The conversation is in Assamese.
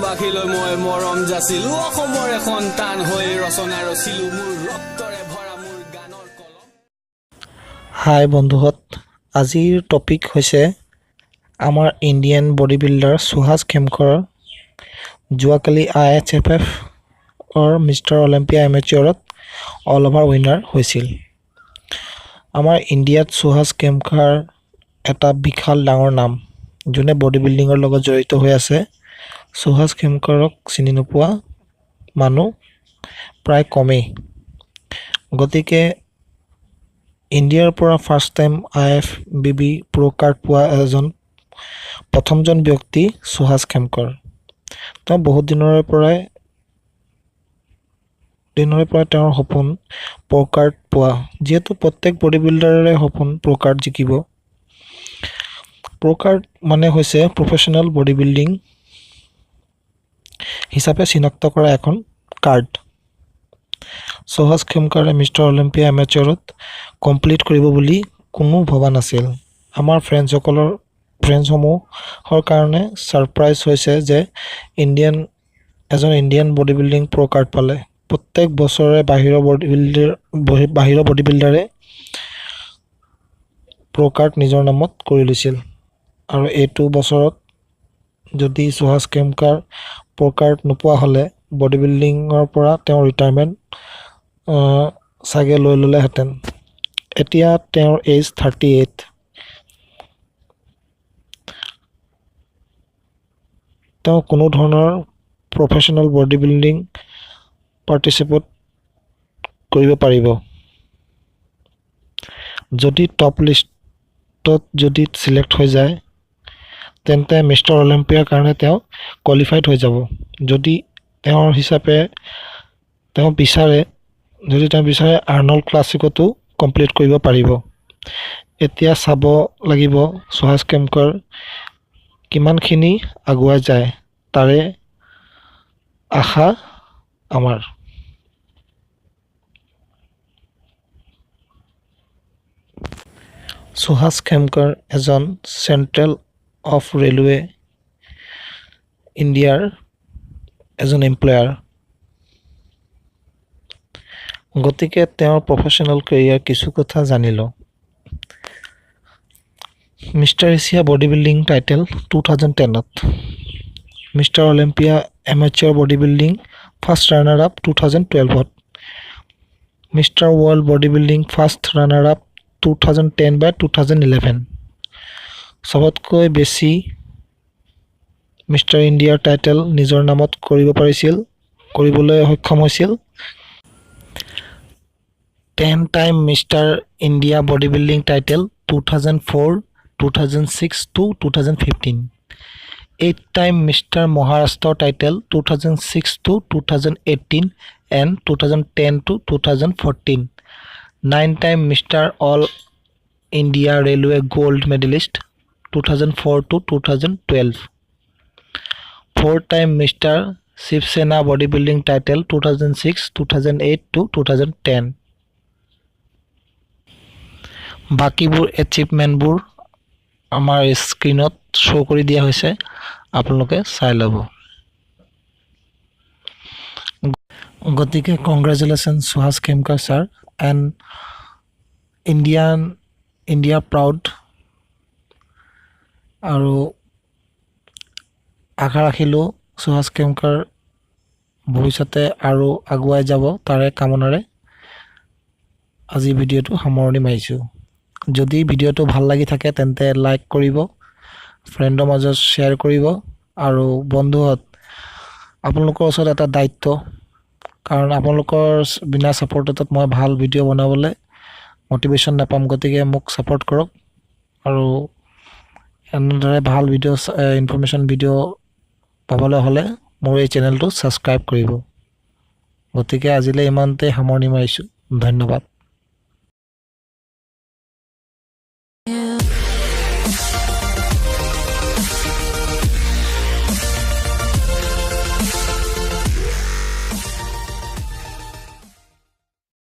দেশবাসীলৈ মই মৰম যাচিলো অসমৰ এখন টান হৈ ৰচনা ৰচিলো মোৰ ৰক্তৰে ভৰা মোৰ গানৰ কলম। হাই বন্ধুহঁত, আজিৰ টপিক হৈছে আমাৰ Indian body builder Suhas Khemkar যোৱাকালি IHFFৰ মিষ্টাৰ অলিম্পিয়া এমেচিয়ৰত অল অভাৰ উইনাৰ হৈছিল। আমাৰ ইণ্ডিয়াত সুহাস খেমকাৰ এটা বিশাল ডাঙৰ নাম, যোনে বডি বিল্ডিঙৰ লগত জড়িত হৈ আছে। সুহাস খেমকাৰক চিনি নোপোৱা মানুহ প্ৰায় কমেই। গতিকে ইণ্ডিয়াৰ পৰা ফাৰ্ষ্ট টাইম IFBB প্ৰ' কাৰ্ড পোৱা প্ৰথমজন ব্যক্তি সুহাস খেমকৰ। তেওঁ বহুত দিনৰে পৰাই তেওঁৰ সপোন প্ৰ' কাৰ্ড পোৱা, যিহেতু প্ৰত্যেক বডি বিল্ডাৰৰে সপোন প্ৰ' কাৰ্ড জিকিব। প্ৰ' কাৰ্ড মানে হৈছে প্ৰফেশ্যনেল বডি বিল্ডিং হিচাপে চিনাক্ত কৰা এখন কাৰ্ড। সুহাস খেমকাৰে মিষ্টাৰ অলিম্পিয়া এমেচিয়ৰত কমপ্লিট কৰিব বুলি কোনো ভবা নাছিল। আমাৰ ফ্ৰেণ্ডসমূহৰ কাৰণে ছাৰপ্ৰাইজ হৈছে যে এজন ইণ্ডিয়ান বডি বিল্ডিং প্ৰ' কাৰ্ড পালে। প্ৰত্যেক বছৰে বাহিৰৰ বডি বিল্ডাৰে প্ৰ' কাৰ্ড নিজৰ নামত কৰি লৈছিল, আৰু এইটো বছৰত যদি সুহাস খেমকাৰ প্ৰ' কাৰ্ড নোপোৱা হ'লে বডি বিল্ডিঙৰ পৰা তেওঁ ৰিটায়াৰমেণ্ট চাগে লৈ ল'লেহেঁতেন। এতিয়া তেওঁৰ এজ 38। তেওঁ কোনো ধৰণৰ প্ৰফেশ্যনেল বডি বিল্ডিং পাৰ্টিচিপেট কৰিব পাৰিব। যদি টপ লিষ্টত যদি চিলেক্ট হৈ যায় তেন্তে মিষ্টাৰ অলিম্পিয়াৰ কাৰণে তেওঁ কোৱালিফাইড হৈ যাব। যদি তেওঁ বিচাৰে আৰ্নল্ড ক্লাছিকতো কমপ্লিট কৰিব পাৰিব। এতিয়া চাব লাগিব সুহাস খেমকাৰ কিমানখিনি আগুৱাই যায়, তাৰে আশা আমাৰ। সুহাস খেমকাৰ এজন চেণ্ট্ৰেল অফ ৰেলৱে ইণ্ডিয়াৰ এজন এমপ্লয়াৰ। গতিকে তেওঁৰ প্ৰফেশ্যনেল কেৰিয়াৰ কিছু কথা জানি লওঁ। Mister Asia body building title 2010ত, mister Olympia amateur body building first runner up 2012ত, mister world body building first runner up 2010 বা 2011। চবতকৈ বেছি মিষ্টাৰ ইণ্ডিয়াৰ টাইটেল নিজৰ নামত কৰিবলৈ সক্ষম হৈছিল। 10 time mister India body building title 2004, 2006 to 2015, 8 time mister Maharashtra title 2006 to 2018 and 2010 to 2014, 9 time mister all India railway gold medalist 2004 to 2012, 4 time mister Shivsena body building title 2006, 2008 to 2010। বাকীবোৰ এচিভমেণ্টবোৰ আমাৰ স্ক্ৰীণত শ্ব' কৰি দিয়া হৈছে, আপোনালোকে চাই ল'ব। গতিকে congratulation Suhas Khemkar sir, and India proud. আৰু আশা ৰাখিলোঁ সুহাস খেমকাৰ ভৱিষ্যতে আৰু আগুৱাই যাব, তাৰে কামনাৰে আজি ভিডিঅ'টো সামৰণি মাৰিছোঁ। যদি ভিডিঅ'টো ভাল লাগি থাকে তেন্তে লাইক কৰিব, ফ্ৰেণ্ডৰ মাজত শ্বেয়াৰ কৰিব। আৰু বন্ধুহঁত, আপোনালোকৰ ওচৰত এটা দায়িত্ব, কাৰণ আপোনালোকৰ বিনা ছাপৰ্টত মই ভাল ভিডিঅ' বনাবলৈ মটিভেশ্যন নাপাম। গতিকে মোক ছাপৰ্ট কৰক, আৰু এনেদৰে ভাল ইনফৰ্মেশ্যন ভিডিঅ' পাবলৈ হ'লে মোৰ এই চেনেলটো ছাবস্ক্ৰাইব কৰিব। গতিকে আজিলৈ ইমানতে সামৰণি মাৰিছোঁ, ধন্যবাদ।